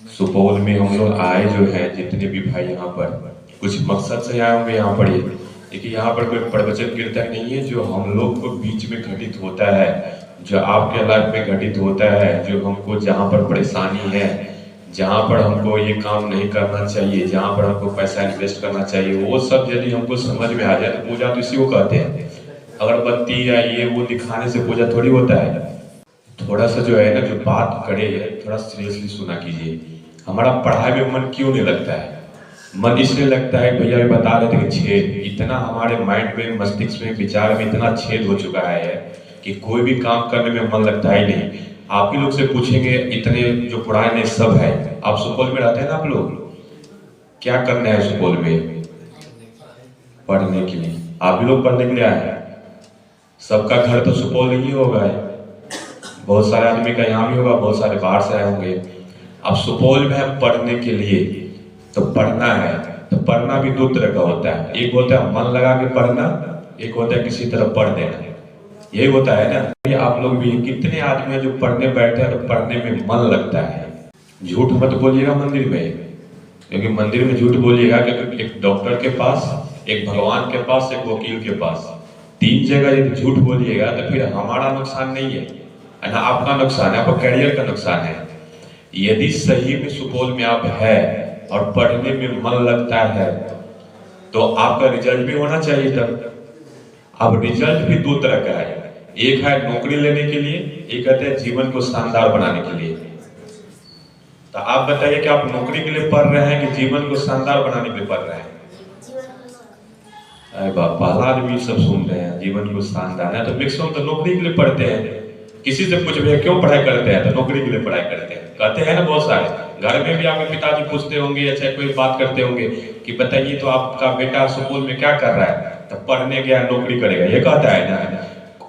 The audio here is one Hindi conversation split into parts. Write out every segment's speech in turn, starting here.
सुपौल में हम लोग आए जो है जितने भी भाई यहाँ पर कुछ मकसद से आए होंगे यहाँ पर। ये देखिए यहाँ पर कोई प्रवचन कीर्तन नहीं है, जो हम लोग को बीच में घटित होता है, जो आपके लाइफ में घटित होता है, जो हमको जहाँ पर परेशानी है, जहाँ पर हमको ये काम नहीं करना चाहिए, जहाँ पर हमको पैसा इन्वेस्ट करना चाहिए, वो सब यदि हमको समझ में आ जाए तो पूजा तो इसी को कहते हैं। अगरबत्ती या ये वो दिखाने से पूजा थोड़ी होता है। थोड़ा सा जो है ना, जो बात करे थोड़ा सीरियसली सुना कीजिए। हमारा पढ़ाई में मन क्यों नहीं लगता है? मन इसलिए लगता है, भैया ये बता रहे थे कि छेद इतना हमारे माइंड में, मस्तिष्क में, विचार में इतना छेद हो चुका है कि कोई भी काम करने में मन लगता ही नहीं। आप ही लोग से पूछेंगे, इतने जो पुराने सब है, आप सुपौल में रहते हैं ना, आप लोग क्या करना है सुपौल में? पढ़ने के लिए। आप भी लोग पढ़ने के लिए आए हैं। सबका घर तो सुपौल नहीं होगा है, बहुत सारे आदमी का यहाँ भी होगा, बहुत सारे बाहर से आए होंगे। अब सुपौल में है पढ़ने के लिए, तो पढ़ना है तो पढ़ना भी दो तरह का होता है। एक होता है मन लगा के पढ़ना, एक होता है किसी तरह पढ़ देना। यही होता है ना। आप लोग भी कितने आदमी हैं जो पढ़ने बैठते हैं तो पढ़ने में मन लगता है। झूठ मत बोलिएगा मंदिर में, क्योंकि मंदिर में झूठ बोलिएगा क्योंकि एक डॉक्टर के पास, एक भगवान के पास, एक वकील के पास, तीन जगह यदि झूठ बोलिएगा तो फिर हमारा नुकसान नहीं है ना, आपका नुकसान है, आपका कैरियर का नुकसान है। यदि सही में सुपौल में आप है और पढ़ने में मन लगता है तो आपका रिजल्ट भी होना चाहिए तब। अब रिजल्ट भी दो तरह का है, एक है नौकरी लेने के लिए, एक कहते हैं जीवन को शानदार बनाने के लिए। तो आप बताइए कि आप नौकरी के लिए पढ़ रहे हैं कि जीवन को शानदार बनाने के लिए पढ़ रहे हैं? अरे बाप, पहला आदमी सब सुन रहे हैं जीवन को शानदार है, तो मैक्सिमम तो नौकरी के लिए पढ़ते हैं। किसी से पूछ भैया क्यों पढ़ाई करते हैं, तो नौकरी के लिए पढ़ाई करते हैं, कहते हैं ना बहुत सारे। घर में भी आपके पिताजी पूछते होंगे या चाहे कोई बात करते होंगे कि बताइए तो आपका बेटा सुपौल में क्या कर रहा है, तो पढ़ने गया, नौकरी करेगा, ये कहता है ना।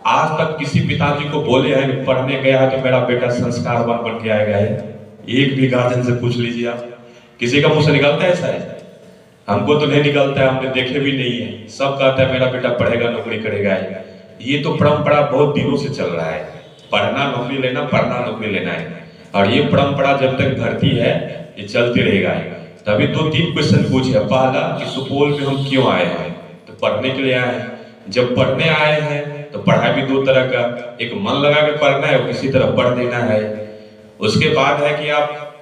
आज तक किसी पिताजी को बोले हैं कि पढ़ने गया है तो मेरा बेटा संस्कारवान बन के आएगा? है एक भी गार्जियन से पूछ लीजिए आप, किसी का मुंह से निकलता है ऐसा? है हमको तो नहीं निकलता है, हमने देखे भी नहीं है। सब कहता है मेरा बेटा पढ़ेगा, नौकरी करेगा। ये तो परंपरा बहुत दिनों से चल रहा है, पढ़ना नौकरी लेना, पढ़ना नौकरी लेना है। और ये परंपरा जब तक धरती है ये चलती रहेगा। तभी दो तीन क्वेश्चन पूछे। पहला कि सुपौल में हम क्यों आए हैं, तो पढ़ने के लिए आए हैं। जब पढ़ने आए हैं तो पढ़ाई भी दो तरह का, एक मन लगा के पढ़ना है और किसी तरह पढ़ देना है। उसके बाद है कि आप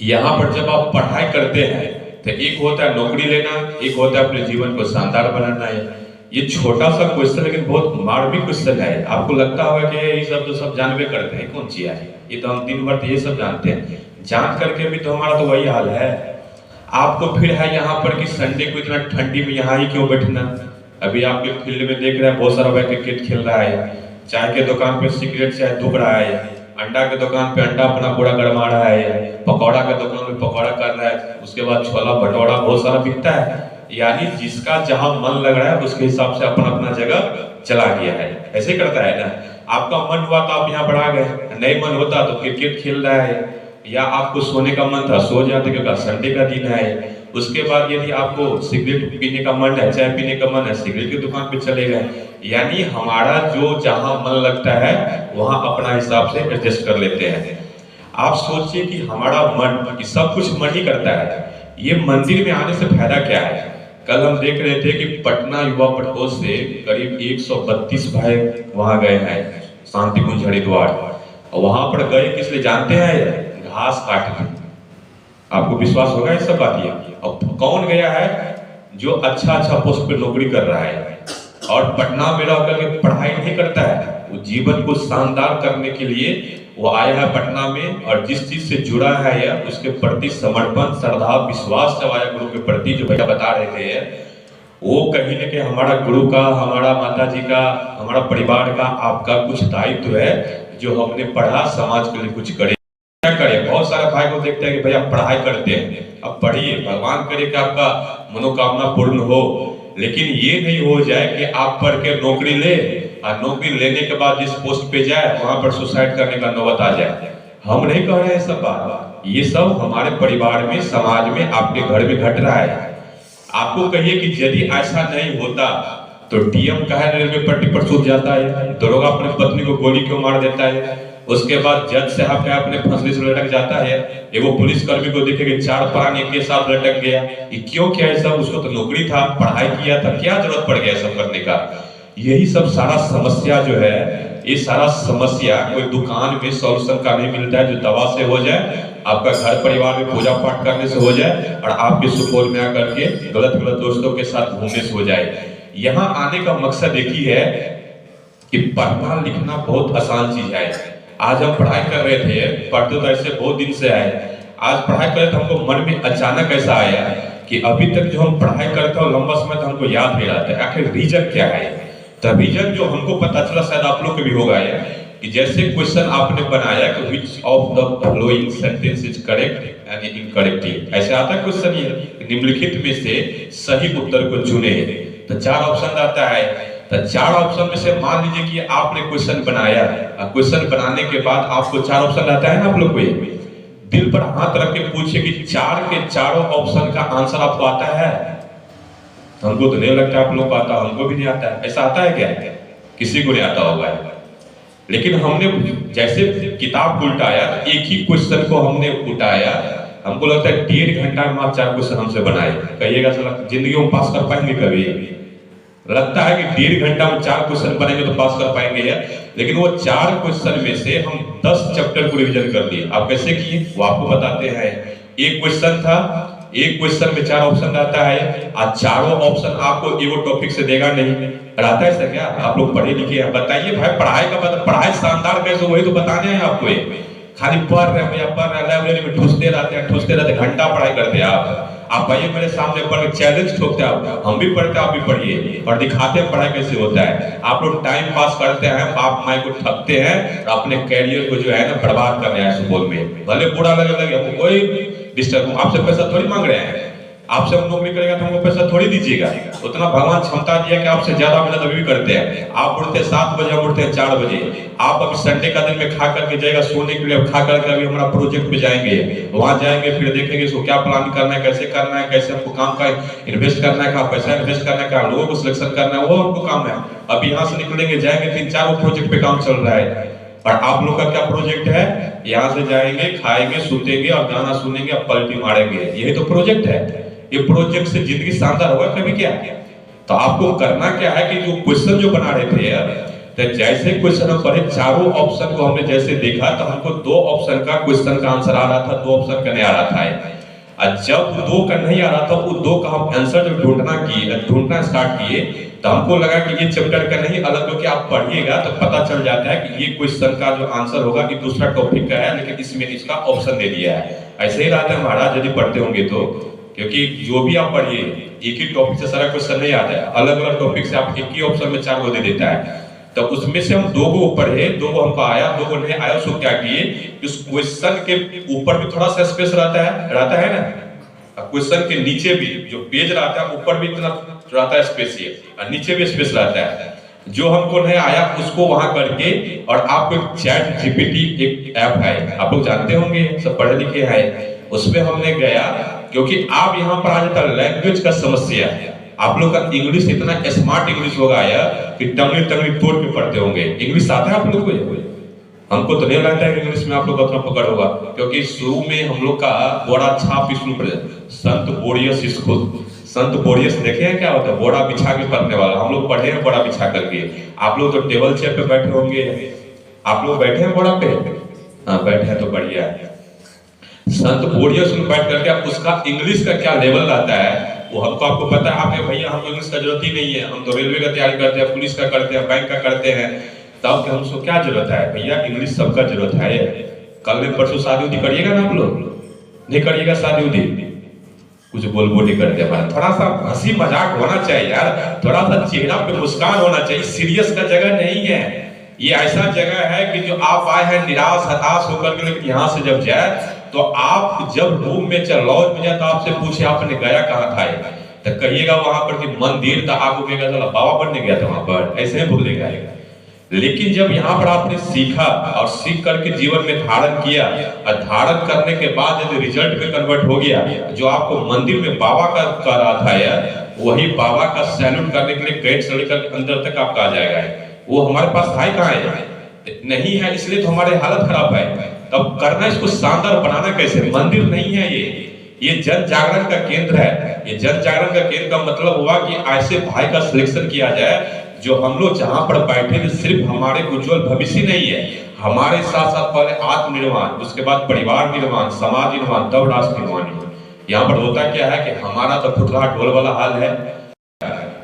यहाँ पर जब आप पढ़ाई करते हैं तो एक होता है नौकरी लेना, एक होता है अपने जीवन को शानदार बनाना है। ये छोटा सा क्वेश्चन लेकिन बहुत मार्मिक क्वेश्चन है। आपको लगता होगा कि ये सब तो सब जानबे करते हैं, कौन चीज है ये, तो हम दिन भर तो ये सब जानते हैं। जान करके भी तो हमारा तो वही हाल है। आपको फिर है यहाँ पर कि संडे को इतना ठंडी में यहाँ ही क्यों बैठना? अभी आपके फील्ड में देख रहे हैं बहुत सारा भाई क्रिकेट खेल रहा है, चाय के दुकान पे सिगरेट चाय धुप रहा है, अंडा के दुकान पे अंडा अपना पूरा गरमा रहा है, पकौड़ा के दुकान पे पकौड़ा कर रहा है, उसके बाद छोला भटोरा बहुत सारा बिकता है। यानी जिसका जहां मन लग रहा है उसके हिसाब से अपना अपना जगह चला गया है। ऐसे करता है ना। आपका मन हुआ तो आप यहाँ पर आ गए, नहीं मन होता तो क्रिकेट खेल रहा है, या आपको सोने का मन था सो जाते क्योंकि संडे का दिन है। उसके बाद यदि आपको सिगरेट पीने का मन है, चाय पीने का मन है, सिगरेट की दुकान पे चले गए। यानी हमारा जो जहां मन लगता है वहां अपना हिसाब से एडजस्ट कर लेते हैं। आप सोचिए कि हमारा मन, कि सब कुछ मन ही करता है। ये मंदिर में आने से फायदा क्या है? कल हम देख रहे थे कि पटना युवा प्रकोष्ठ से करीब 132 भाई वहां गए हैं, शांति कुंज हरिद्वार। और वहां पर गए किस लिए जानते हैं? घास काटने। आपको विश्वास होगा इस सब बात? और कौन गया है? जो अच्छा अच्छा पोस्ट पे नौकरी कर रहा है और पटना में रह करके पढ़ाई नहीं करता है, वो जीवन को शानदार करने के लिए वो आया है पटना में। और जिस चीज से जुड़ा है या उसके प्रति समर्पण, श्रद्धा, विश्वास जब आया गुरु के प्रति, जो भैया बता रहे थे, वो कहीं ना कहीं हमारा गुरु का, हमारा माता जी का, हमारा परिवार का, आपका कुछ दायित्व है जो हमने पढ़ा समाज के लिए कुछ करे। क्या करें? बहुत सारे भाई को देखते हैं कि भैया पढ़ाई करते हैं, अब पढ़िए, भगवान करे कि आपका मनोकामना पूर्ण हो। लेकिन ये नहीं हो जाए कि आप पढ़ के नौकरी ले और नौकरी लेने के बाद जिस पोस्ट पे जाए वहां पर सुसाइड करने का नौबत आ जाए। हम नहीं कह रहे हैं सब बात, ये सब हमारे परिवार में, समाज में, आपके घर में घट रहा है। आपको कहिए कि यदि ऐसा नहीं होता तो डीएम कहे रेलवे पटरी पर सूख जाता है, दरोगा अपनी पत्नी को गोली क्यों मार देता है, उसके बाद जज साहब क्या अपने फंसली से लटक जाता है, एगो पुलिसकर्मी को देखे कि 4 प्राण एक के साथ लटक गया, ये क्यों किया है सब? उसको तो नौकरी था, पढ़ाई किया था, क्या जरूरत पड़ गया सब करने का? यही सब सारा समस्या जो है, ये सारा समस्या कोई दुकान में सॉल्यूशन का नहीं मिलता है जो दवा से हो जाए, आपका घर परिवार में पूजा पाठ करने से हो जाए, और आपके सुपौल में आकर के गलत गलत दोस्तों के साथ घूमने से हो जाए। यहाँ आने का मकसद एक ही है कि पढ़ना लिखना बहुत आसान चीज है। आज हम पढ़ाई कर रहे थे, पढ़ते तो ऐसे बहुत दिन से आए, आज पढ़ाई कर रहे थे, हमको मन में अचानक ऐसा आया कि अभी तक जो हम पढ़ाई करते हैं लंबा समय तक हमको याद नहीं रहता है, आखिर रीजन क्या है? तो रीजन जो हमको पता चला, शायद आप लोग को भी होगा, है कि जैसे क्वेश्चन आपने बनाया कि which of the following sentence is correct and incorrect, ऐसे आता है क्वेश्चन, ये निम्नलिखित में से सही उत्तर को चुने, तो 4 ऑप्शन आता है। तो 4 ऑप्शन में से मान लीजिए कि आपने क्वेश्चन बनाया, क्वेश्चन बनाने के बाद आपको 4 ऑप्शन आता है ना, आप लोग को दिल पर हाथ रख के पूछे कि 4 के चारों ऑप्शन का आंसर आपको आता है? हमको तो नहीं लगता आप लोग को आता, हमको भी नहीं आता है। ऐसा आता है क्या? किसी को नहीं आता होगा। लेकिन हमने जैसे किताब को उल्टाया, एक ही क्वेश्चन को हमने उठाया, हमको लगता है 1.5 घंटा में आप 4 क्वेश्चन हमसे बनाए। कहिएगा जिंदगी में पास कर पाएंगे कभी? लगता है कि 1.5 घंटा में 4 क्वेश्चन बनेंगे तो पास कर पाएंगे या? लेकिन वो 4 क्वेश्चन में से हम 10 चैप्टर को रिवीजन कर लिए। आप कैसे किए वो आपको बताते हैं। एक क्वेश्चन था, एक क्वेश्चन में 4 ऑप्शन आता है, और चारों ऑप्शन आपको एगो टॉपिक से देगा नहीं। रहता है ऐसा क्या? आप लोग पढ़े लिखे हैं, बताइए भाई पढ़ाई का मतलब पढ़ाई शानदार कैसे, वही तो बताने हैं आपको। खाली पढ़ रहे भैया, पढ़ रहे, लाइब्रेरी में ठूसते रहते, घंटा पढ़ाई करते हैं आप आइए मेरे सामने पढ़ चैलेंज ठोकते हैं। हम भी पढ़ते हैं, आप भी पढ़िए, और दिखाते हैं पढ़ाई कैसे होता है। आप लोग टाइम पास करते हैं, बाप माई को ठगते हैं, और अपने कैरियर को जो है ना बर्बाद कर रहे हैं सुपौल में। भले बुरा लगे कोई डिस्टर्ब, आपसे पैसा थोड़ी मांग रहे हैं, आपसे हम नौकरी करेगा तो हमको पैसा थोड़ी दीजिएगा। उतना भगवान क्षमता दिया कि आपसे ज्यादा मेहनत अभी भी करते हैं। आप उठते हैं 7 बजे, हम उठते हैं 4 बजे। आप अभी संडे का दिन में खा करके जाएगा सोने के लिए, खा करके अभी हमारा प्रोजेक्ट पे जाएंगे, वहां जाएंगे, फिर देखेंगे इसको क्या प्लान करना है, कैसे करना है, कैसे हमको काम का इन्वेस्ट करना है, कहाँ पैसा इन्वेस्ट करना है, कहाँ लोगों को सिलेक्शन करना है, वो हमको काम है। अभी यहाँ से निकलेंगे, जाएंगे, 3-4 प्रोजेक्ट पे काम चल रहा है। और आप लोग का क्या प्रोजेक्ट है? यहाँ से जाएंगे, खाएंगे, सुतेंगे और गाना सुनेंगे और पलटी मारेंगे, यही तो प्रोजेक्ट है। ये प्रोजेक्ट से जिंदगी शानदार होगा कभी क्या? तो आपको करना क्या है कि जो क्वेश्चन जो बना रहे थे यार, तो जैसे क्वेश्चन हम पढ़े, चारों ऑप्शन को हमने जैसे देखा, तो हमको 2 ऑप्शन का क्वेश्चन का आंसर आ रहा था, 2 ऑप्शन का नहीं आ रहा था। और जब 2 का नहीं आ रहा था, वो 2 का हम आंसर जब ढूंढना स्टार्ट किए, तो हमको लगा कि ये चैप्टर का नहीं, अलग क्योंकि आप पढ़िएगा तो पता चल जाता है कि ये क्वेश्चन का जो आंसर होगा कि दूसरा टॉपिक का है, लेकिन इसमें इसका ऑप्शन दे दिया है। ऐसे ही रहता है महाराज, यदि पढ़ते होंगे तो, क्योंकि जो भी आप पढ़िए एक ही टॉपिक से सारा क्वेश्चन नहीं आता है, अलग अलग टॉपिक से आप एक ही ऑप्शन में 4 को दे देता है। तो उसमें से हम 2 को पढ़े, 2 को हमको आया, 2 को नहीं आया, उसको क्या किए, उस क्वेश्चन के ऊपर भी थोड़ा सा स्पेस रहता है ना, क्वेश्चन के नीचे भी जो पेज रहता है ऊपर भी इतना रहता है स्पेस, और नीचे भी स्पेस रहता है। जो हमको नहीं आया उसको वहां करके, और आपको चैट जीपीटी एक ऐप है, आप लोग जानते होंगे, सब पढ़े लिखे हैं, उसमें हमने गया, क्योंकि आप यहाँ पर आ जाता लैंग्वेज का समस्या है। आप लोग का इंग्लिश इतना स्मार्ट इंग्लिश होगा यार कि टंगली तोड़ के पढ़ते होंगे। इंग्लिश आता है आप लोग को? हमको तो नहीं लगता है कि इंग्लिश में आप लोग अपना पकड़ होगा, क्योंकि शुरू में हम लोग का बड़ा छाप स्कूल संत बोरियस स्कूल, संत बोरियस देखे हैं क्या होता है? बोरा बिछा के पढ़ने वाला, हम लोग पढ़े हैं बोरा बिछा करके। आप लोग तो टेबल चेयर पे बैठे होंगे, आप लोग बैठे हैं बोरा पे? हाँ बैठे हैं, तो बढ़िया है। संत बोरियस में बैठ करके आप उसका इंग्लिश का क्या लेवल रहता है वो हमको आपको पता है। आपने भैया हमको इंग्लिश का जरूरत ही नहीं है, हम तो रेलवे का तैयारी करते हैं, पुलिस का करते हैं, बैंक का करते हैं, तब हमको क्या जरूरत है भैया? इंग्लिश सबका जरूरत है। कल में परसों शादी उदी करिएगा ना आप लोग? नहीं करिएगा शादी उदी? कुछ बोल नहीं करते हमारा, थोड़ा सा हंसी मजाक होना चाहिए यार, थोड़ा सा चेहरा पे मुस्कान होना चाहिए। सीरियस का जगह नहीं है ये, ऐसा जगह है कि जो आप आए हैं निराश हताश होकर के, लेकिन यहाँ से जब जाए तो आप जब रूम में लॉज में जाए तो आपसे पूछे आपने गया कहाँ था, तो कहिएगा वहां पर कि मंदिर था, आपको कहेगा चलो बाबा बनने गया था वहां पर, ऐसे ही बोलेगा। लेकिन जब यहाँ पर आपने सीखा और सीख करके जीवन में धारण किया, और धारण करने के बाद यदि रिजल्ट में कन्वर्ट हो गया, जो आपको मंदिर में बाबा का कर रहा था यार, वही बाबा का सैल्यूट करने के लिए गेट से लेकर अंदर तक आपका आ जाएगा। वो हमारे पास भाई कहाँ है? नहीं है, इसलिए तो हमारे हालत खराब है। तब करना इसको शानदार बनाना कैसे? मंदिर नहीं है ये जन जागरण का केंद्र है। ये जन जागरण का केंद्र का मतलब हुआ कि ऐसे भाई का सिलेक्शन किया जाए जो हम लोग जहां पर बैठे थे, सिर्फ हमारे उज्जवल भविष्य नहीं है, हमारे साथ साथ पहले आत्मनिर्माण, उसके बाद परिवार निर्माण, समाज निर्माण, तब राष्ट्र निर्माण है। यहाँ पर होता क्या है कि हमारा तो फुटला ढोल वाला हाल है,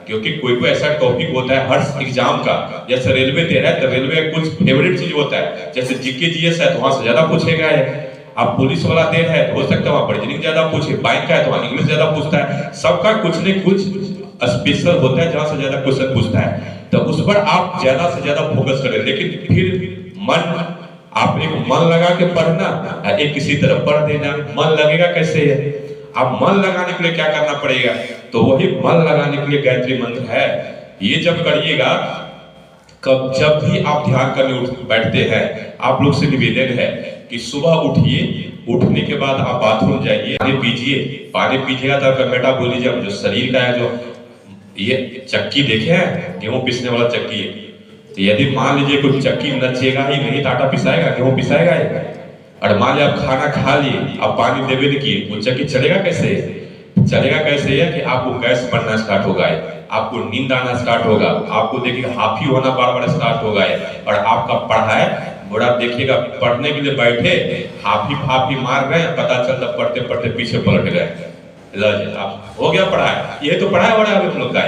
क्योंकि कोई ऐसा टॉपिक होता है हर एग्जाम का, जैसे रेलवे दे रहा है तो रेलवे का कुछ फेवरेट चीज होता है, जैसे जीके जीएस है तो वहां से ज्यादा पूछेगा है। आप पुलिस वाला दे रहे हैं, हो सकता है वहां रीजनिंग ज्यादा पूछे, बैंक का है तो वहां इंग्लिश ज्यादा पूछता है, सबका कुछ न कुछ स्पेशल होता है जहां से ज्यादा क्वेश्चन पूछता है, तो उस पर आप ज्यादा से ज्यादा फोकस करें। लेकिन फिर मन, आप एक मन लगा के पढ़ना, एक किसी तरफ पढ़ देना, मन लगेगा कैसे है? आप मन लगाने के लिए क्या करना पड़ेगा? तो वही मन लगाने के लिए गायत्री मंत्र है। ये जब करिएगा, कब जब भी आप ध्यान करने बैठते हैं, आप लोग से निवेदन है कि सुबह उठिए, उठने के बाद आप बाथरूम जाइए, पानी पीजिए, पानी पीजिएगा तो आपका मेटाबॉलिज्म जो शरीर का है, जो ये चक्की देखे हैं गेहूं पीसने वाला चक्की है, तो यदि मान लीजिए कोई चक्की नचेगा ही नहीं तो आटा पिसाएगा, गेहूं पिसाएगा है। और मान लीजिए आप खाना खा लिए, आप पानी देवे नहीं किए, वो चक्की चलेगा कैसे? चलेगा कैसे है कि आपको गैस बनना स्टार्ट होगा, आपको नींद आना स्टार्ट होगा, आपको देखिएगा हाफी होना बार बार स्टार्ट होगा, और आपका पढ़ाई बड़ा देखिएगा, पढ़ने के लिए बैठे हाफी फाफी मार रहे हैं, पता चलता पढ़ते पढ़ते पीछे पलट गए, आप हो गया पढ़ाई। ये तो पढ़ाई हो रहा है हम लोग का,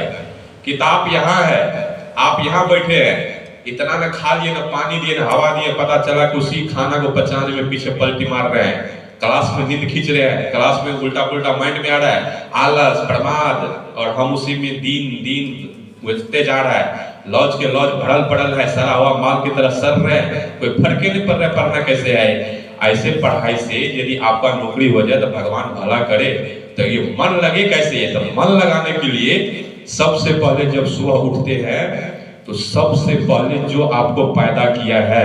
किताब यहाँ है, आप यहाँ बैठे हैं, इतना न खा लिए, न पानी दिए, न हवा दिए, पता चला कि उसी खाना को पचाने में पीछे पलटी मार रहे हैं, क्लास में नींद खींच रहे हैं, क्लास में उल्टा पुल्टा माइंड में आ रहा है, आलस प्रमाद, और हम उसी में दिन गुजरते जा रहा है, लॉज के लॉज भरल पड़ल है, सरा हुआ माल की तरह सर रहे, कोई फर्क ही नहीं पड़ रहा है, पढ़ना कैसे आए? ऐसे पढ़ाई से यदि आपका नौकरी हो जाए तो भगवान भला करे, तो ये मन लगे कैसे है? तो मन लगाने के लिए सबसे पहले जब सुबह उठते हैं तो सबसे पहले जो आपको पैदा किया है,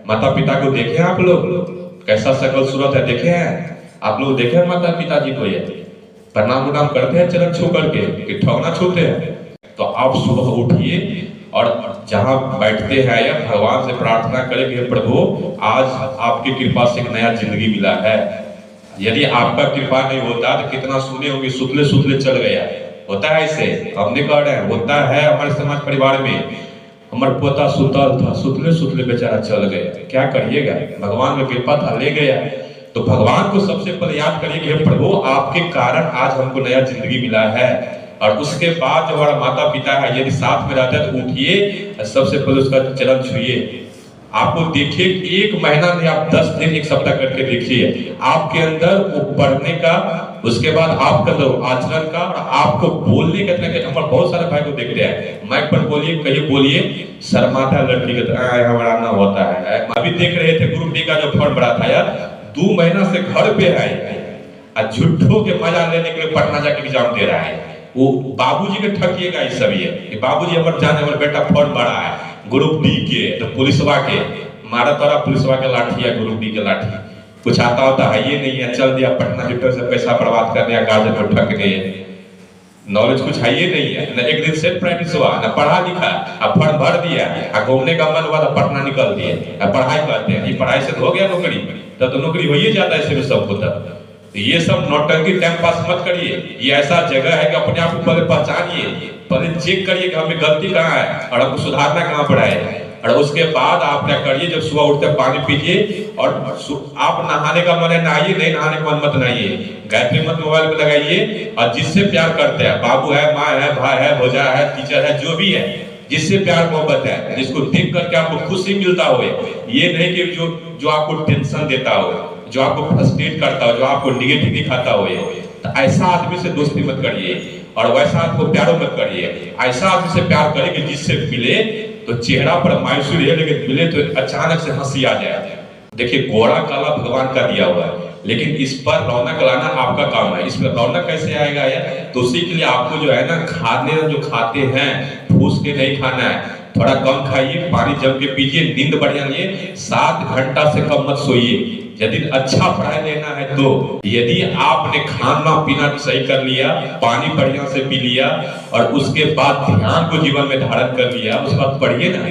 माता पिता को देखे आप लोग कैसा शकल सूरत है, देखे हैं आप लोग? देखे हैं माता पिताजी को? ये प्रणाम उनाम करते हैं चरण छू करके कि ठगना छूते हैं? तो आप सुबह उठिए और जहां बैठते हैं या भगवान से प्रार्थना करें कि प्रभु आज आपकी कृपा से एक नया जिंदगी मिला है। यदि आपका कृपा नहीं होता तो कितना सुने होंगे, सुतले सुतले चल गया, होता है ऐसे, हमने कह रहे हैं होता है हमारे समाज परिवार में, हमारे पोता सुतल था, सुतले सुतले बेचारा चल गया, क्या करिएगा? भगवान की कृपा था, ले गया। तो भगवान को सबसे पहले याद करिए कि प्रभु आपके कारण आज हमको नया जिंदगी मिला है। और उसके बाद जो हमारा माता पिता है यदि साथ में रहते हैं तो उठिए, सबसे पहले उसका चरण छुइए। आपको देखिए 1 महीना में आप 10 दिन 1 सप्ताह करके देखिए, आपके अंदर वो पढ़ने का, उसके बाद आपके अंदर आचरण का, और आपको बोलने का तरीका। हम बहुत सारे भाई को देखते हैं, माइक पर बोलिए, कहिए बोलिए, शर्माता है लड़की की तरह, हमारा ना होता है। अभी देख रहे थे ग्रुप डी का जो फॉर्म भरा था यार, 2 महीना से घर पे है, झूठों के मजा लेने के लिए पटना जाके एग्जाम दे रहा है। वो बाबूजी के ठकिएगा इस सब, ये बाबूजी हमारे जाने हमारे बेटा फॉर्म भरा है ग्रुप डी के, तो पुलिसवा के मारा तोरा, पुलिसवा के लाठी है, ग्रुप डी के लाठी, कुछ आता होता है ये नहीं है, चल दिया पटना जुटो से पैसा बर्बाद करने या गार्जियन को ठग गए, नॉलेज कुछ है ये नहीं है, न एक दिन सेल्फ प्रैक्टिस हुआ, न पढ़ा लिखा, अब फॉर्म भर दिया, घूमने का मन हुआ तो पटना निकल दिए, पढ़ाई करते हैं, ये पढ़ाई से हो गया नौकरी, तब तो नौकरी हो ही जाता है ऐसे में सबको। तब तो ये सब नौटंकी टाइम पास मत करिए, ये ऐसा जगह है कि अपने आप को पहले पहचानिए, पहले चेक करिए कि हमें गलती कहाँ है और हमको सुधारना कहाँ पड़ा है, और उसके बाद आप क्या करिए, जब सुबह उठते पानी पीजिए, और आप नहाने का मन है नहाइए, नहीं नहाने का मन मत नहाइए, गायत्री मंत्र मोबाइल में लगाइए, और जिससे प्यार करते हैं, बाबू है, माँ है, भाई है, भौजा है, टीचर है, जो भी है, जिससे प्यार मोहब्बत है, जिसको देख करके आपको खुशी मिलता हो, ये नहीं कि जो आपको टेंशन देता हो, जो आपको फ्रस्ट्रेट करता हो, जो आपको निगेटिव दिखाता हो, तो ऐसा आदमी से दोस्ती मत करिए, और वैसा आदमी को प्यारो मत करिए। ऐसा आदमी से प्यार करिए कि जिससे मिले तो चेहरा पर मायूसी रहे, लेकिन मिले तो अचानक से हंसी आ जाए। देखिए गोरा काला भगवान का दिया हुआ है, लेकिन इस पर रौनक लाना आपका काम है। इसमें रौनक कैसे आएगा यार? तो उसी के लिए आपको जो है ना, खाने जो खाते हैं फूस के नहीं खाना है, थोड़ा कम खाइए, पानी जम के पीजिए, नींद बढ़िया लिए, 7 घंटा से कम मत सोइए। यदि अच्छा पढ़ाई लेना है तो यदि आपने खाना पीना सही कर लिया, पानी बढ़िया से पी लिया, और उसके बाद ध्यान को जीवन में धारण कर लिया, उसके बाद पढ़िए ना।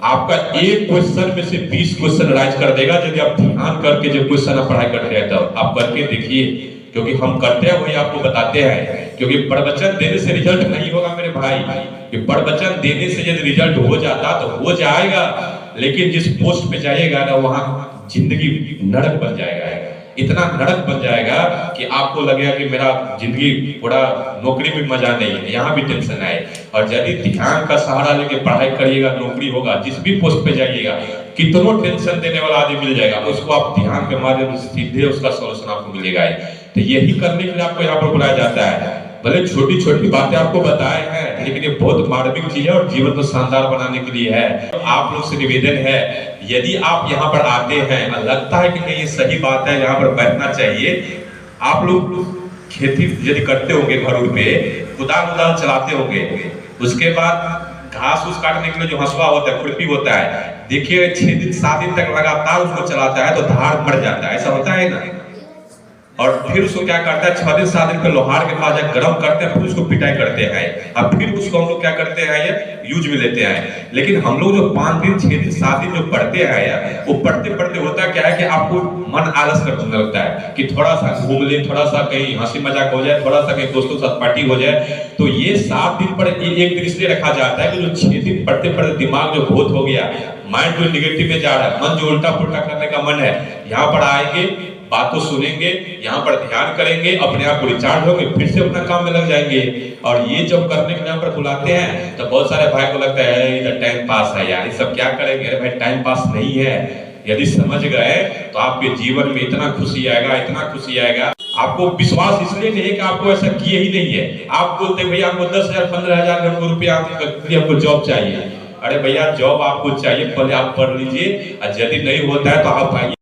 आपका एक क्वेश्चन में से 20 क्वेश्चन राइज कर देगा यदि आप ध्यान करके जो क्वेश्चन आप पढ़ाई करते हैं। तो आप करके देखिए, क्योंकि हम करते हैं वही आपको बताते हैं। क्योंकि प्रवचन देने से रिजल्ट नहीं होगा मेरे भाई, कि प्रवचन देने से यदि रिजल्ट हो जाता तो हो जाएगा, लेकिन जिस पोस्ट पे जाइएगा ना वहां जिंदगी नरक बन जाएगा, इतना नरक बन जाएगा कि आपको लगेगा कि मेरा जिंदगी थोड़ा नौकरी में मजा नहीं है, यहाँ भी टेंशन आए। और यदि ध्यान का सहारा लेके पढ़ाई करिएगा, नौकरी होगा, जिस भी पोस्ट पे जाइएगा, कितनों टेंशन देने वाला आदमी मिल जाएगा, उसको आप ध्यान के माध्यम से सीधे उसका सॉल्यूशन आपको मिलेगा। तो यही करने के लिए आपको यहाँ पर बुलाया जाता है। भले छोटी छोटी बातें आपको बताए हैं, लेकिन ये बहुत मार्मिक चीज है और जीवन को शानदार बनाने के लिए है। आप लोग से निवेदन है, यदि आप यहाँ पर आते हैं और लगता है कि नहीं ये सही बात है, यहाँ पर बैठना चाहिए। आप लोग खेती यदि करते होंगे घरों पे, कुदाल चलाते होंगे, उसके बाद घास उस काटने के लिए जो हंसुआ होता है, खुरपी होता है, देखिए 6 दिन 7 दिन तक लगातार उसको चलाता है तो धार मर जाता है, ऐसा होता है ना। और फिर उसको क्या करता है, 6 दिन 7 दिन पे लोहार के पास जाकर गर्म करते हैं, फिर उसको पिटाई करते हैं, अब फिर उसको हम लोग क्या करते हैं, ये यूज में लेते हैं। लेकिन हम लोग जो 5 दिन 6 दिन 7 दिन जो पढ़ते हैं, वो पढ़ते पढ़ते होता क्या है कि आपको मन आलस करने लगता है कि थोड़ा सा घूम ले, थोड़ा सा कहीं हंसी मजाक हो जाए, थोड़ा सा कहीं दोस्तों के साथ पार्टी हो जाए। तो ये 7 दिन पर एक दिन इसलिए रखा जाता है कि जो 6 दिन पढ़ते पढ़ते दिमाग जो बहुत हो गया, माइंड जो निगेटिव में जा रहा है, मन जो उल्टा पुल्टा करने का मन है, यहाँ पर आएंगे, बातों सुनेंगे, यहाँ पर ध्यान करेंगे, अपने आप को रिचार्ज होंगे, फिर से अपना काम में लग जाएंगे। और ये जब करने के यहाँ पर बुलाते हैं तो बहुत सारे भाई को लगता है इधर टाइम पास है यार, ये सब क्या करेंगे। अरे भाई टाइम पास नहीं है, यदि समझ गए तो आपके जीवन में इतना खुशी आएगा, इतना खुशी आएगा। आपको विश्वास इसलिए नहीं है कि आपको ऐसा किए ही नहीं है। आप बोलते भैया हमको 10,000 15,000 रुपया हमको जॉब चाहिए। अरे भैया जॉब आपको चाहिए, पहले आप पढ़ लीजिए, और यदि नहीं होता है तो आप आइए।